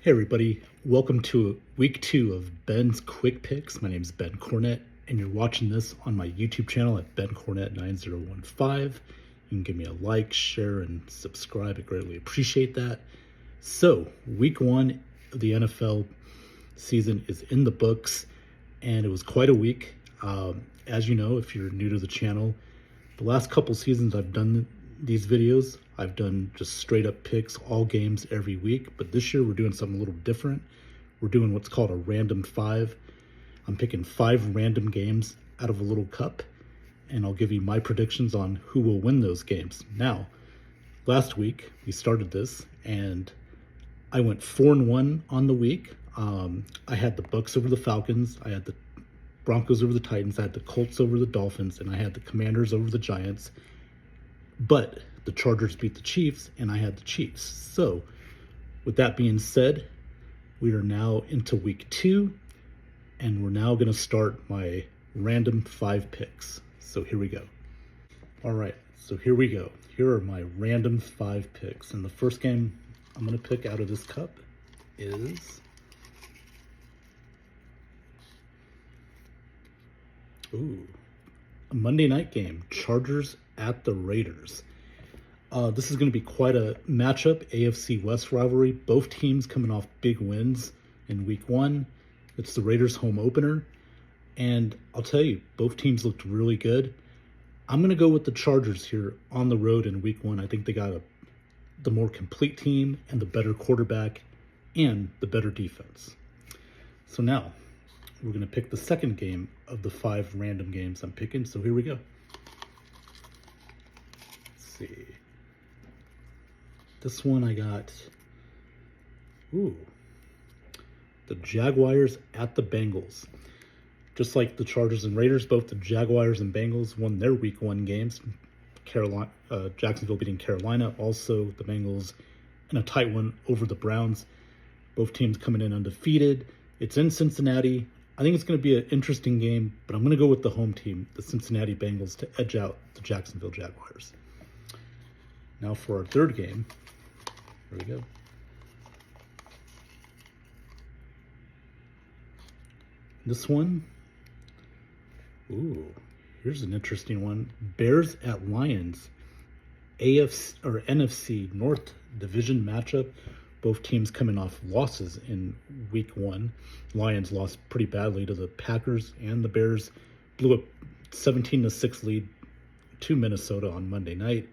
Hey everybody, welcome to week 2 of Ben's Quick Picks. My name is Ben Cornett, and you're watching this on my YouTube channel at Ben Cornett 9015. You can give me a like, share, and subscribe. I greatly appreciate that. So, week 1 of the NFL season is in the books, and it was quite a week. As you know, if you're new to the channel, the last couple seasons I've done these videos, I've done just straight up picks, all games every week. But this year we're doing something a little different. We're doing what's called a random 5. I'm picking 5 random games out of a little cup, and I'll give you my predictions on who will win those games. Now, last week we started this, and I went 4-1 on the week. I had the Bucks over the Falcons, I had the Broncos over the Titans, I had the Colts over the Dolphins, and I had the Commanders over the Giants. But the Chargers beat the Chiefs, and I had the Chiefs. So, with that being said, we are now into week 2, and we're now going to start my random 5 picks. So here we go. All right, so here we go. Here are my random 5 picks. And the first game I'm going to pick out of this cup is... a Monday night game, Chargers at the Raiders. This is going to be quite a matchup, AFC West rivalry. Both teams coming off big wins in week 1. It's the Raiders home opener. And I'll tell you, both teams looked really good. I'm going to go with the Chargers here on the road in week 1. I think they got the more complete team and the better quarterback and the better defense. So now, we're going to pick the second game of the 5 random games I'm picking. So here we go. Let's see. This one I got, the Jaguars at the Bengals. Just like the Chargers and Raiders, both the Jaguars and Bengals won their week 1 games. Jacksonville beating Carolina. Also, the Bengals in a tight one over the Browns. Both teams coming in undefeated. It's in Cincinnati. I think it's going to be an interesting game, but I'm going to go with the home team, the Cincinnati Bengals, to edge out the Jacksonville Jaguars. Now for our third game. Here we go. This one, here's an interesting one. Bears at Lions, AFC or NFC North division matchup. Both teams coming off losses in week 1. Lions lost pretty badly to the Packers, and the Bears blew a 17-6 lead to Minnesota on Monday night.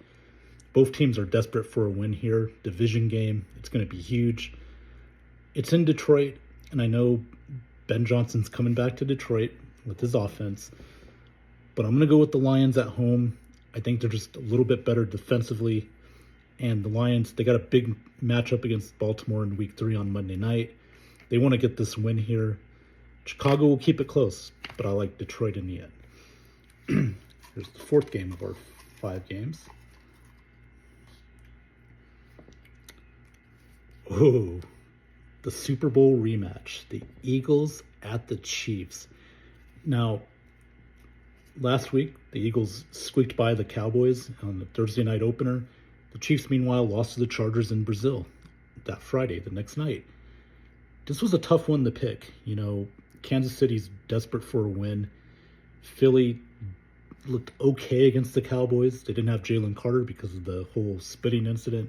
Both teams are desperate for a win here. Division game, it's going to be huge. It's in Detroit, and I know Ben Johnson's coming back to Detroit with his offense, but I'm going to go with the Lions at home. I think they're just a little bit better defensively. And the Lions, they got a big matchup against Baltimore in week 3 on Monday night. They want to get this win here. Chicago will keep it close, but I like Detroit in the end. Here's the fourth game of our 5 games. The Super Bowl rematch. The Eagles at the Chiefs. Now, last week, the Eagles squeaked by the Cowboys on the Thursday night opener. The Chiefs, meanwhile, lost to the Chargers in Brazil that Friday, the next night. This was a tough one to pick. You know, Kansas City's desperate for a win. Philly looked okay against the Cowboys. They didn't have Jalen Carter because of the whole spitting incident.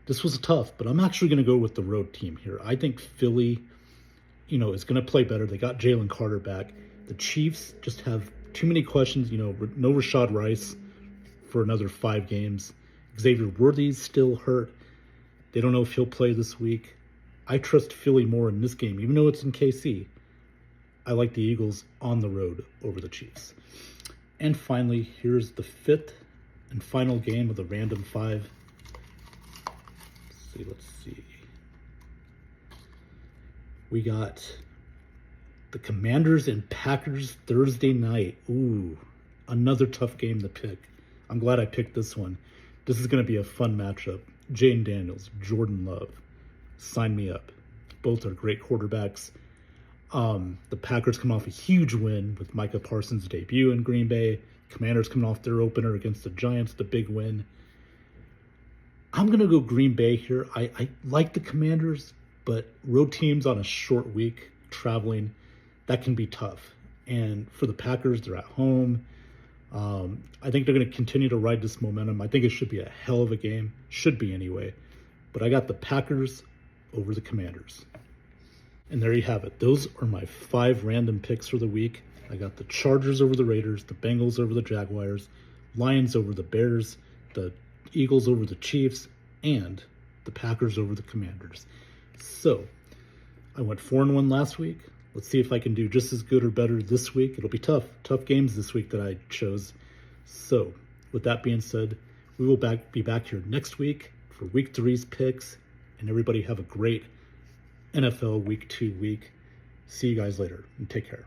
This was tough, but I'm actually going to go with the road team here. I think Philly, is going to play better. They got Jalen Carter back. The Chiefs just have too many questions. No Rashad Rice for another 5 games. Xavier Worthy's still hurt. They don't know if he'll play this week. I trust Philly more in this game, even though it's in KC. I like the Eagles on the road over the Chiefs. And finally, here's the 5th and final game of the random 5. Let's see. We got the Commanders and Packers Thursday night. Another tough game to pick. I'm glad I picked this one. This is going to be a fun matchup. Jayden Daniels, Jordan Love. Sign me up. Both are great quarterbacks. The Packers come off a huge win with Micah Parsons' debut in Green Bay. Commanders coming off their opener against the Giants, the big win. I'm going to go Green Bay here. I like the Commanders, but road teams on a short week traveling, that can be tough. And for the Packers, they're at home. I think they're going to continue to ride this momentum. I think it should be a hell of a game. Should be anyway. But I got the Packers over the Commanders. And there you have it. Those are my 5 random picks for the week. I got the Chargers over the Raiders, the Bengals over the Jaguars, Lions over the Bears, the Eagles over the Chiefs, and the Packers over the Commanders. So, I went 4-1 last week. Let's see if I can do just as good or better this week. It'll be tough. Tough games this week that I chose. So, with that being said, we will be back here next week for Week 3's picks. And everybody have a great NFL Week 2 week. See you guys later and take care.